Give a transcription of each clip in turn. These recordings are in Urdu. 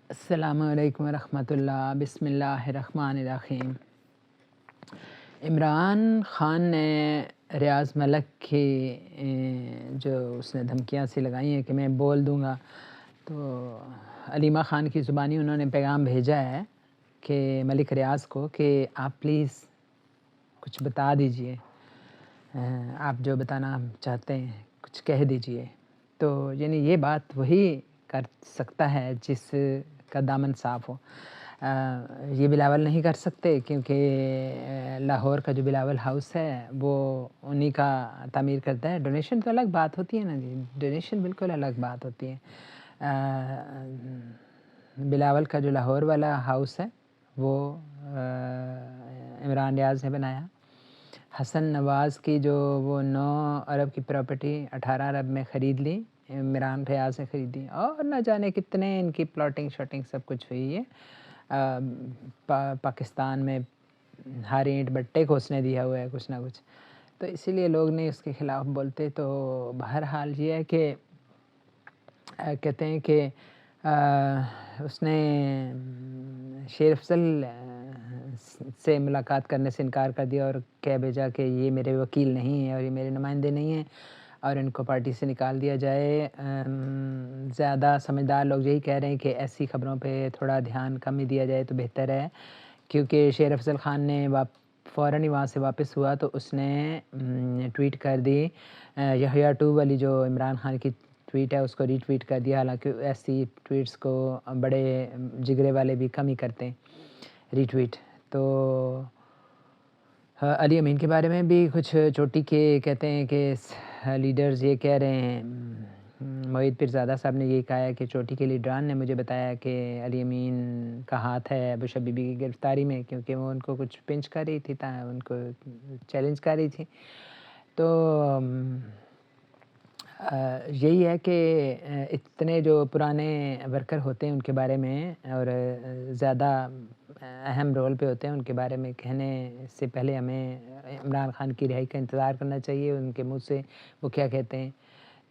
السلام علیکم ورحمۃ اللہ، بسم اللہ الرحمن الرحیم۔ عمران خان نے ریاض ملک کی جو اس نے دھمکیاں سی لگائی ہیں کہ میں بول دوں گا، تو علیمہ خان کی زبانی انہوں نے پیغام بھیجا ہے کہ ملک ریاض کو کہ آپ پلیز کچھ بتا دیجئے، آپ جو بتانا چاہتے ہیں کچھ کہہ دیجئے۔ تو یعنی یہ بات وہی کر سکتا ہے جس کا دامن صاف ہو۔ یہ بلاول نہیں کر سکتے کیونکہ لاہور کا جو بلاول ہاؤس ہے وہ انہی کا تعمیر کرتا ہے۔ ڈونیشن تو الگ بات ہوتی ہے نا جی، ڈونیشن بالکل الگ بات ہوتی ہے۔ بلاول کا جو لاہور والا ہاؤس ہے وہ عمران ریاض نے بنایا۔ حسن نواز کی جو وہ 9 ارب کی پراپرٹی 18 ارب میں خرید لی، عمران ریاض نے خریدی، اور نہ جانے کتنے ان کی پلاٹنگ شاٹنگ سب کچھ ہوئی ہے۔ پاکستان میں ہر اینٹ بٹے کو اس نے دیا ہوا ہے کچھ نہ کچھ، تو اسی لیے لوگ نہیں اس کے خلاف بولتے۔ تو بہرحال یہ ہے کہ کہتے ہیں کہ اس نے شیر افضل سے ملاقات کرنے سے انکار کر دیا اور کہہ بھیجا کہ یہ میرے وکیل نہیں ہیں اور یہ میرے نمائندے نہیں ہیں اور ان کو پارٹی سے نکال دیا جائے۔ زیادہ سمجھدار لوگ یہی کہہ رہے ہیں کہ ایسی خبروں پہ تھوڑا دھیان کم ہی دیا جائے تو بہتر ہے، کیونکہ شیر افضل خان نے فوراً ہی وہاں سے واپس ہوا تو اس نے ٹویٹ کر دی، یحییٰ 2 والی جو عمران خان کی ٹویٹ ہے اس کو ری ٹویٹ کر دیا، حالانکہ ایسی ٹویٹس کو بڑے جگرے والے بھی کم ہی کرتے ہیں ری ٹویٹ۔ تو علی امین کے بارے میں بھی کچھ چوٹی کے کہتے ہیں کہ لیڈرز یہ کہہ رہے ہیں، معید پیرزادہ صاحب نے یہ کہا ہے کہ چوٹی کے لیڈران نے مجھے بتایا کہ علی امین کا ہاتھ ہے ابو شبیبی کی گرفتاری میں، کیونکہ وہ ان کو کچھ پنچ کر رہی تھی، ان کو چیلنج کر رہی تھی۔ تو یہی ہے کہ اتنے جو پرانے ورکر ہوتے ہیں ان کے بارے میں اور زیادہ اہم رول پہ ہوتے ہیں ان کے بارے میں کہنے سے پہلے ہمیں عمران خان کی رہائی کا انتظار کرنا چاہیے، ان کے منہ سے وہ کیا کہتے ہیں۔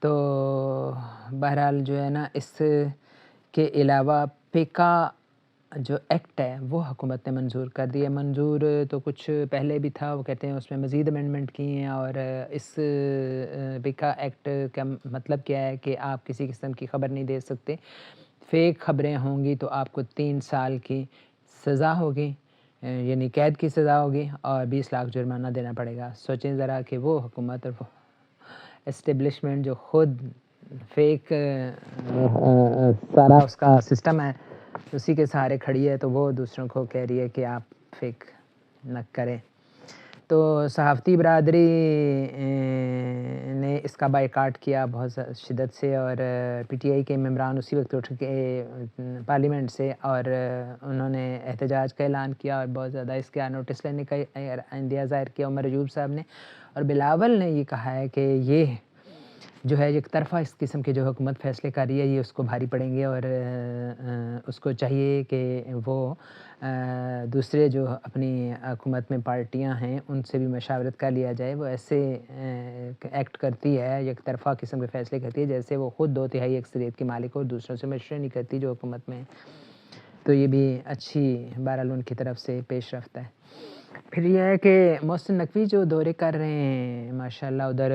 تو بہرحال جو ہے نا، اس کے علاوہ پیکا جو ایکٹ ہے وہ حکومت نے منظور کر دی ہے۔ منظور تو کچھ پہلے بھی تھا، وہ کہتے ہیں اس میں مزید امینڈمنٹ کی ہیں، اور اس پیکا ایکٹ کا مطلب کیا ہے کہ آپ کسی قسم کی خبر نہیں دے سکتے، فیک خبریں ہوں گی تو آپ کو 3 سال کی سزا ہوگی، یعنی قید کی سزا ہوگی، اور 20 لاکھ جرمانہ دینا پڑے گا۔ سوچیں ذرا کہ وہ حکومت اور وہ اسٹیبلشمنٹ جو خود فیک سارا اس کا سسٹم ہے اسی کے سہارے کھڑی ہے، تو وہ دوسروں کو کہہ رہی ہے کہ آپ فیک نہ کریں۔ تو صحافتی برادری نے اس کا بائیکاٹ کیا بہت شدت سے، اور پی ٹی آئی کے ممبران اسی وقت اٹھ کے پارلیمنٹ سے اور انہوں نے احتجاج کا اعلان کیا، اور بہت زیادہ اس کا نوٹس لینے کا اندیہ ظاہر کیا عمر ایوب صاحب نے، اور بلاول نے یہ کہا ہے کہ یہ جو ہے ایک طرفہ اس قسم کے جو حکومت فیصلے کر رہی ہے یہ اس کو بھاری پڑیں گے، اور اس کو چاہیے کہ وہ دوسرے جو اپنی حکومت میں پارٹیاں ہیں ان سے بھی مشاورت کر لیا جائے۔ وہ ایسے ایکٹ کرتی ہے، ایک طرفہ قسم کے فیصلے کرتی ہے جیسے وہ خود 2/3 اکثریت کی مالک ہو اور دوسروں سے مشورہ نہیں کرتی جو حکومت میں ہے۔ تو یہ بھی اچھی بہرحال ان کی طرف سے پیش رفت ہے۔ پھر یہ ہے کہ محسن نقوی جو دورے کر رہے ہیں ماشاءاللہ، ادھر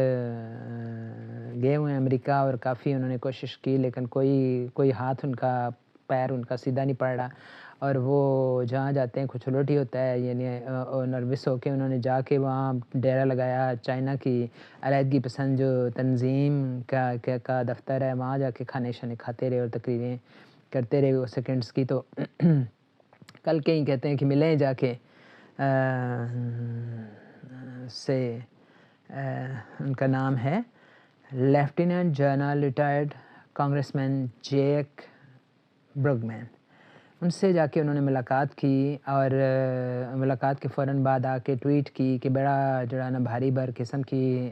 گئے ہوئے ہیں امریکہ، اور کافی انہوں نے کوشش کی لیکن کوئی ہاتھ ان کا پیر ان کا سیدھا نہیں پڑ رہا، اور وہ جہاں جاتے ہیں کچھ الٹ ہی ہوتا ہے، یعنی نروس ہو کے انہوں نے جا کے وہاں ڈیرا لگایا۔ چائنا کی علیحدگی پسند جو تنظیم کا دفتر ہے وہاں جا کے کھانے شانے کھاتے رہے اور تقریریں کرتے رہے وہ سیکنڈز کی۔ تو کل کہیں کہتے ہیں کہ ملیں جا کے سے ان کا نام ہے لیفٹیننٹ جنرل ریٹائرڈ کانگریس مین جیک برگمین، ان سے جا کے انہوں نے ملاقات کی، اور ملاقات کے فوراً بعد آ کے ٹویٹ کی کہ بڑا جو ہے نا بھاری بھر قسم کی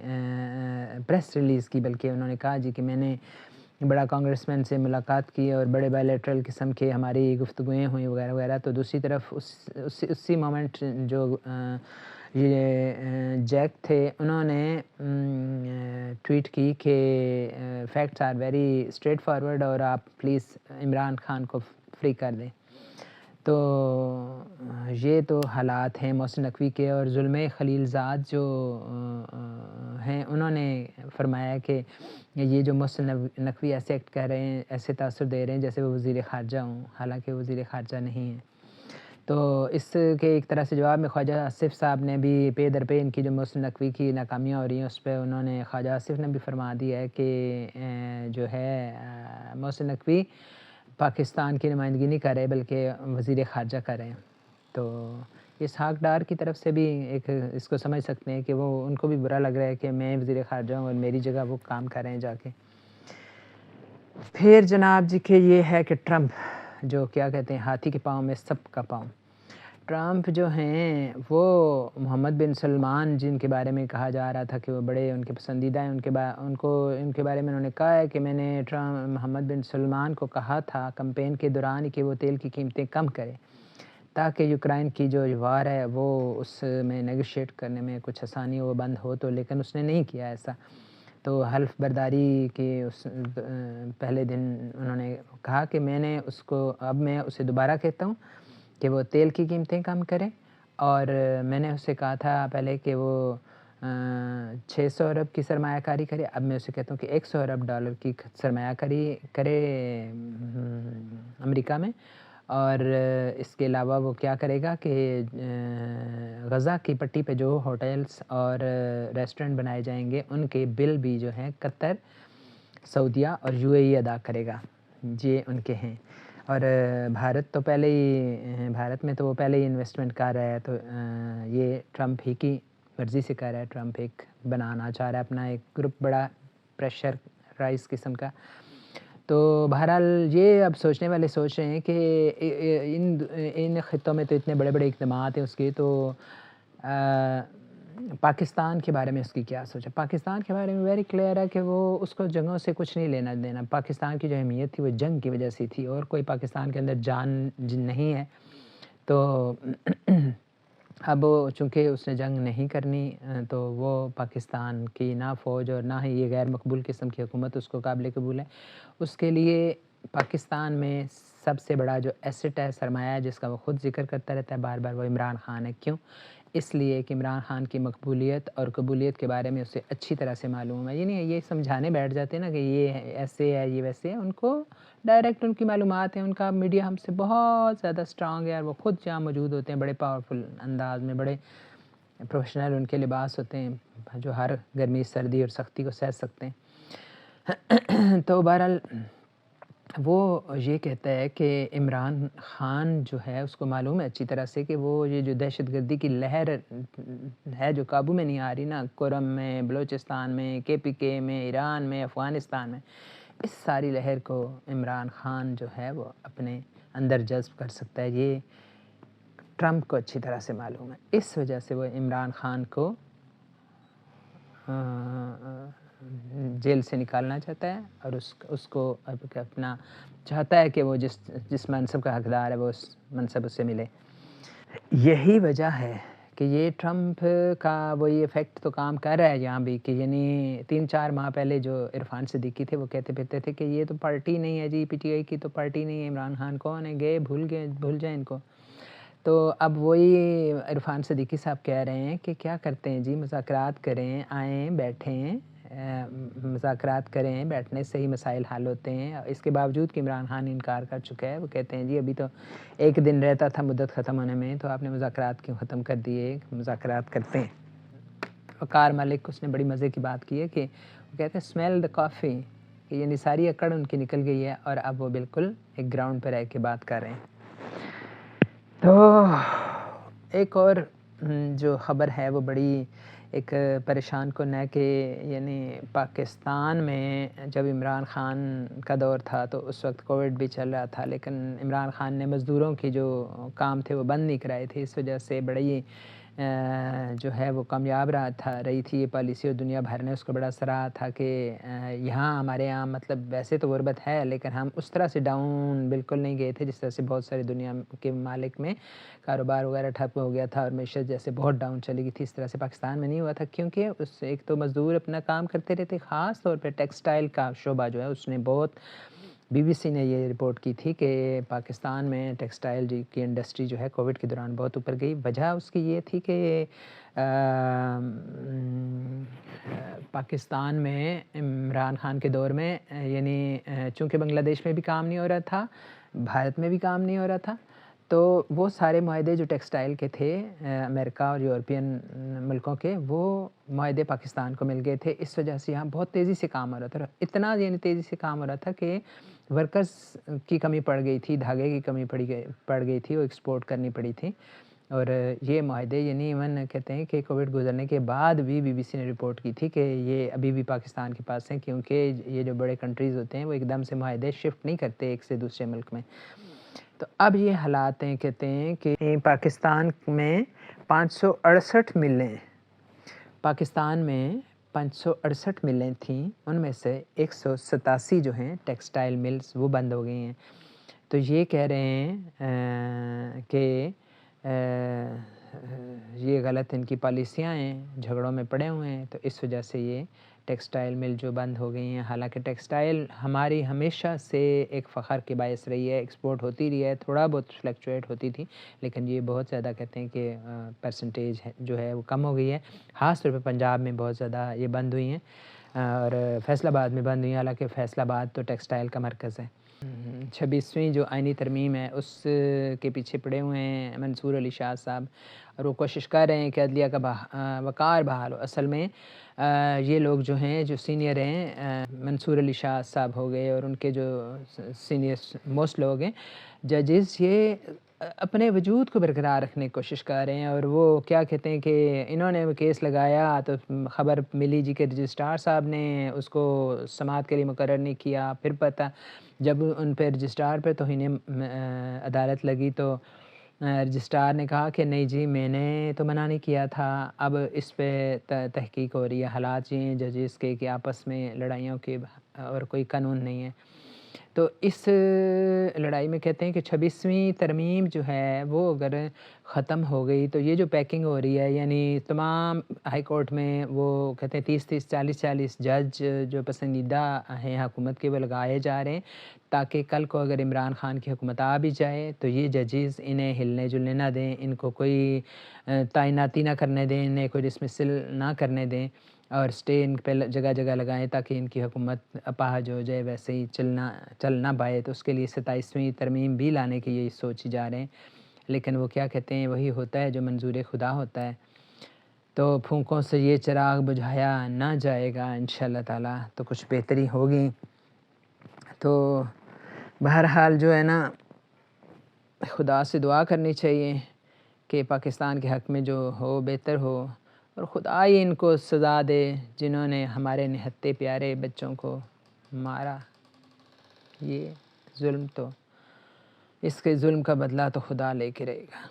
پریس ریلیز کی، بلکہ انہوں نے کہا جی کہ میں نے بڑا کانگریس مین سے ملاقات کی اور بڑے بائیلیٹرل قسم کے ہماری گفتگویں ہوئیں وغیرہ وغیرہ۔ تو دوسری طرف اسی مومنٹ جو یہ جیک تھے انہوں نے ٹویٹ کی کہ facts are very straightforward, اور آپ پلیز عمران خان کو فری کر دیں۔ تو یہ تو حالات ہیں محسن نقوی کے، اور ظلم خلیل زاد جو ہیں انہوں نے فرمایا کہ یہ جو محسن نقوی ایسے ایکٹ کر رہے ہیں، ایسے تاثر دے رہے ہیں جیسے وہ وزیر خارجہ ہوں، حالانکہ وزیر خارجہ نہیں ہیں۔ تو اس کے ایک طرح سے جواب میں خواجہ آصف صاحب نے بھی پے در پے ان کی جو محسن نقوی کی ناکامیاں ہو رہی ہیں اس پہ انہوں نے، خواجہ آصف نے بھی فرما دیا ہے کہ جو ہے محسن نقوی پاکستان کی نمائندگی نہیں کر رہے بلکہ وزیر خارجہ کر رہے ہیں۔ تو اسحاق ڈار کی طرف سے بھی ایک اس کو سمجھ سکتے ہیں کہ وہ ان کو بھی برا لگ رہا ہے کہ میں وزیر خارجہ ہوں اور میری جگہ وہ کام کر رہے ہیں جا کے۔ پھر جناب جی کہ یہ ہے کہ ٹرمپ جو کیا کہتے ہیں ہاتھی کے پاؤں میں سب کا پاؤں، ٹرمپ جو ہیں وہ محمد بن سلمان جن کے بارے میں کہا جا رہا تھا کہ وہ بڑے ان کے پسندیدہ ہیں، ان کے بارے میں انہوں نے کہا ہے کہ میں نے محمد بن سلمان کو کہا تھا کمپین کے دوران کہ وہ تیل کی قیمتیں کم کرے تاکہ یوکرائن کی جو وار ہے وہ اس میں نیگوشیٹ کرنے میں کچھ آسانی وہ بند ہو، تو لیکن اس نے نہیں کیا ایسا۔ تو حلف برداری کے اس پہلے دن انہوں نے کہا کہ میں نے اس کو، اب میں اسے دوبارہ کہتا ہوں کہ وہ تیل کی قیمتیں کم کریں، اور میں نے اسے کہا تھا پہلے کہ وہ 600 ارب کی سرمایہ کاری کرے، اب میں اسے کہتا ہوں کہ 100 ارب ڈالر کی سرمایہ کاری کرے امریکہ میں، اور اس کے علاوہ وہ کیا کرے گا کہ غزہ کی پٹی پہ جو ہوٹلز اور ریسٹورنٹ بنائے جائیں گے ان کے بل بھی جو ہیں قطر، سعودیہ اور UAE ادا کرے گا، یہ ان کے ہیں۔ اور بھارت تو پہلے ہی، بھارت میں تو وہ پہلے ہی انویسٹمنٹ کر رہا ہے، تو یہ ٹرمپ ہی کی مرضی سے کر رہا ہے۔ ٹرمپ ایک بنانا چاہ رہا ہے اپنا ایک گروپ، بڑا پریشر رائز قسم کا۔ تو بہرحال یہ اب سوچنے والے سوچ رہے ہیں کہ ان خطوں میں تو اتنے بڑے بڑے اقدامات ہیں اس کے، تو پاکستان کے بارے میں اس کی کیا سوچ ہے؟ پاکستان کے بارے میں ویری کلیئر ہے کہ وہ اس کو جنگوں سے کچھ نہیں لینا دینا۔ پاکستان کی جو اہمیت تھی وہ جنگ کی وجہ سے تھی، اور کوئی پاکستان کے اندر جان نہیں ہے۔ تو اب چونکہ اس نے جنگ نہیں کرنی، تو وہ پاکستان کی نہ فوج اور نہ ہی یہ غیر مقبول قسم کی حکومت اس کو قابل قبول ہے۔ اس کے لیے پاکستان میں سب سے بڑا جو ایسٹ ہے، سرمایہ ہے، جس کا وہ خود ذکر کرتا رہتا ہے بار بار، وہ عمران خان ہے۔ کیوں؟ اس لیے کہ عمران خان کی مقبولیت اور قبولیت کے بارے میں اسے اچھی طرح سے معلوم ہے۔ یعنی یہ سمجھانے بیٹھ جاتے ہیں نا کہ یہ ایسے ہے، یہ ویسے ہے، ان کو ڈائریکٹ ان کی معلومات ہیں، ان کا میڈیا ہم سے بہت زیادہ سٹرانگ ہے، اور وہ خود جہاں موجود ہوتے ہیں بڑے پاورفل انداز میں، بڑے پروفیشنل ان کے لباس ہوتے ہیں جو ہر گرمی، سردی اور سختی کو سہہ سکتے ہیں۔ تو بہرحال وہ یہ کہتا ہے کہ عمران خان جو ہے اس کو معلوم ہے اچھی طرح سے کہ وہ یہ جو دہشت گردی کی لہر ہے جو قابو میں نہیں آ رہی نا، کرم میں، بلوچستان میں، KPK میں، ایران میں، افغانستان میں، اس ساری لہر کو عمران خان جو ہے وہ اپنے اندر جذب کر سکتا ہے۔ یہ ٹرمپ کو اچھی طرح سے معلوم ہے، اس وجہ سے وہ عمران خان کو جیل سے نکالنا چاہتا ہے، اور اس کو اپنا چاہتا ہے کہ وہ جس منصب کا حقدار ہے وہ اس منصب اس سے ملے۔ یہی وجہ ہے کہ یہ ٹرمپ کا وہی ایفیکٹ تو کام کر رہا ہے یہاں بھی، کہ یعنی 3-4 ماہ پہلے جو عرفان صدیقی تھے وہ کہتے پھرتے تھے کہ یہ تو پارٹی نہیں ہے جی، PTI کی تو پارٹی نہیں ہے، عمران خان کون ہے، بھول جائیں ان کو۔ تو اب وہی عرفان صدیقی صاحب کہہ رہے ہیں کہ کیا کرتے ہیں جی، مذاکرات کریں، آئیں بیٹھیں، مذاکرات کریں، بیٹھنے سے ہی مسائل حل ہوتے ہیں۔ اس کے باوجود کہ عمران خان انکار کر چکا ہے، وہ کہتے ہیں جی ابھی تو 1 دن رہتا تھا مدت ختم ہونے میں، تو آپ نے مذاکرات کیوں ختم کر دیے، مذاکرات کرتے ہیں۔ وقار ملک اس نے بڑی مزے کی بات کی ہے کہ وہ کہتے ہیں اسمیل دا کافی، کہ یعنی ساری اکڑ ان کی نکل گئی ہے، اور اب وہ بالکل ایک گراؤنڈ پہ رہ کے بات کر رہے ہیں۔ تو ایک اور جو خبر ہے وہ بڑی ایک پریشان کن ہے کہ یعنی پاکستان میں جب عمران خان کا دور تھا تو اس وقت کووڈ بھی چل رہا تھا، لیکن عمران خان نے مزدوروں کی جو کام تھے وہ بند نہیں کرائے تھے، اس وجہ سے بڑی جو ہے وہ کامیاب رہی تھی یہ پالیسی، اور دنیا بھر نے اس کو بڑا سراہا تھا کہ یہاں ہمارے یہاں مطلب ویسے تو غربت ہے لیکن ہم اس طرح سے ڈاؤن بالکل نہیں گئے تھے جس طرح سے بہت ساری دنیا کے ممالک میں کاروبار وغیرہ ٹھپ ہو گیا تھا اور معیشت جیسے بہت ڈاؤن چلی گئی تھی، اس طرح سے پاکستان میں نہیں ہوا تھا، کیونکہ اس ایک تو مزدور اپنا کام کرتے رہتے، خاص طور پہ ٹیکسٹائل کا شعبہ جو ہے اس نے بہت BBC نے یہ رپورٹ کی تھی کہ پاکستان میں ٹیکسٹائل کی انڈسٹری جو ہے کووڈ کے دوران بہت اوپر گئی. وجہ اس کی یہ تھی کہ پاکستان میں عمران خان کے دور میں یعنی چونکہ بنگلہ دیش میں بھی کام نہیں ہو رہا تھا، بھارت میں بھی کام نہیں ہو رہا تھا، تو وہ سارے معاہدے جو ٹیکسٹائل کے تھے امریکہ اور یورپین ملکوں کے، وہ معاہدے پاکستان کو مل گئے تھے. اس وجہ سے یہاں بہت تیزی سے کام ہو رہا تھا، اتنا یعنی تیزی سے کام ہو رہا تھا کہ ورکرز کی کمی پڑ گئی تھی، دھاگے کی کمی پڑ گئی تھی، وہ ایکسپورٹ کرنی پڑی تھی. اور یہ معاہدے یعنی ایون کہتے ہیں کہ کووڈ گزرنے کے بعد بھی BBC نے رپورٹ کی تھی کہ یہ ابھی بھی پاکستان کے پاس ہیں، کیونکہ یہ جو بڑے کنٹریز ہوتے ہیں وہ ایک دم سے معاہدے شفٹ نہیں کرتے ایک سے دوسرے ملک میں. تو اب یہ حالات ہیں، کہتے ہیں کہ پاکستان میں 568 ملیں، پاکستان میں 568 ملیں تھیں، ان میں سے 187 جو ہیں ٹیکسٹائل ملز وہ بند ہو گئی ہیں. تو یہ کہہ رہے ہیں کہ یہ غلط ان کی پالیسیاں ہیں، جھگڑوں میں پڑے ہوئے ہیں، تو اس وجہ سے یہ ٹیکسٹائل مل جو بند ہو گئی ہیں. حالانکہ ٹیکسٹائل ہماری ہمیشہ سے ایک فخر کی باعث رہی ہے، ایکسپورٹ ہوتی رہی ہے، تھوڑا بہت فلیکچویٹ ہوتی تھی، لیکن یہ بہت زیادہ کہتے ہیں کہ پرسنٹیج جو ہے وہ کم ہو گئی ہے. خاص طور پہ پنجاب میں بہت زیادہ یہ بند ہوئی ہیں اور فیصل آباد میں بند ہوئی ہیں، حالانکہ فیصل آباد تو ٹیکسٹائل کا مرکز ہے. 26ویں جو آئینی ترمیم ہے اس کے پیچھے پڑے ہوئے ہیں منصور علی شاہ صاحب، اور وہ کوشش کر رہے ہیں کہ عدلیہ کا وقار بحال ہو. اصل میں یہ لوگ جو ہیں جو سینئر ہیں، منصور علی شاہ صاحب ہو گئے اور ان کے جو سینئر موسٹ لوگ ہیں ججز، یہ اپنے وجود کو برقرار رکھنے کی کوشش کر رہے ہیں. اور وہ کیا کہتے ہیں کہ انہوں نے کیس لگایا تو خبر ملی جی کہ رجسٹرار صاحب نے اس کو سماعت کے لیے مقرر نہیں کیا. پھر پتہ جب ان پہ رجسٹرار پہ توہین عدالت لگی تو رجسٹرار نے کہا کہ نہیں جی میں نے تو منع نہیں کیا تھا. اب اس پہ تحقیق ہو رہی ہے. حالات یہ ہیں ججز کے کہ آپس میں لڑائیوں کے اور کوئی قانون نہیں ہے. تو اس لڑائی میں کہتے ہیں کہ 26ویں ترمیم جو ہے وہ اگر ختم ہو گئی تو یہ جو پیکنگ ہو رہی ہے، یعنی تمام ہائی کورٹ میں وہ کہتے ہیں 30 40 جج جو پسندیدہ ہیں حکومت کے، وہ لگائے جا رہے ہیں تاکہ کل کو اگر عمران خان کی حکومت آ بھی جائے تو یہ ججز انہیں ہلنے جلنے نہ دیں، ان کو کوئی تعیناتی نہ کرنے دیں، انہیں کوئی ڈسمسل نہ کرنے دیں، اور اسٹے ان پہ جگہ جگہ لگائیں تاکہ ان کی حکومت اپاہج ہو جائے، ویسے ہی چل نہ پائے. تو اس کے لیے 27ویں ترمیم بھی لانے کی یہ سوچی جا رہے ہیں. لیکن وہ کیا کہتے ہیں وہی ہوتا ہے جو منظور خدا ہوتا ہے. تو پھونکوں سے یہ چراغ بجھایا نہ جائے گا انشاءاللہ تعالیٰ، تو کچھ بہتری ہوگی. تو بہرحال جو ہے نا خدا سے دعا کرنی چاہیے کہ پاکستان کے حق میں جو ہو بہتر ہو، اور خدا ہی ان کو سزا دے جنہوں نے ہمارے نہتے پیارے بچوں کو مارا. یہ ظلم تو اس کے ظلم کا بدلہ تو خدا لے کے رہے گا.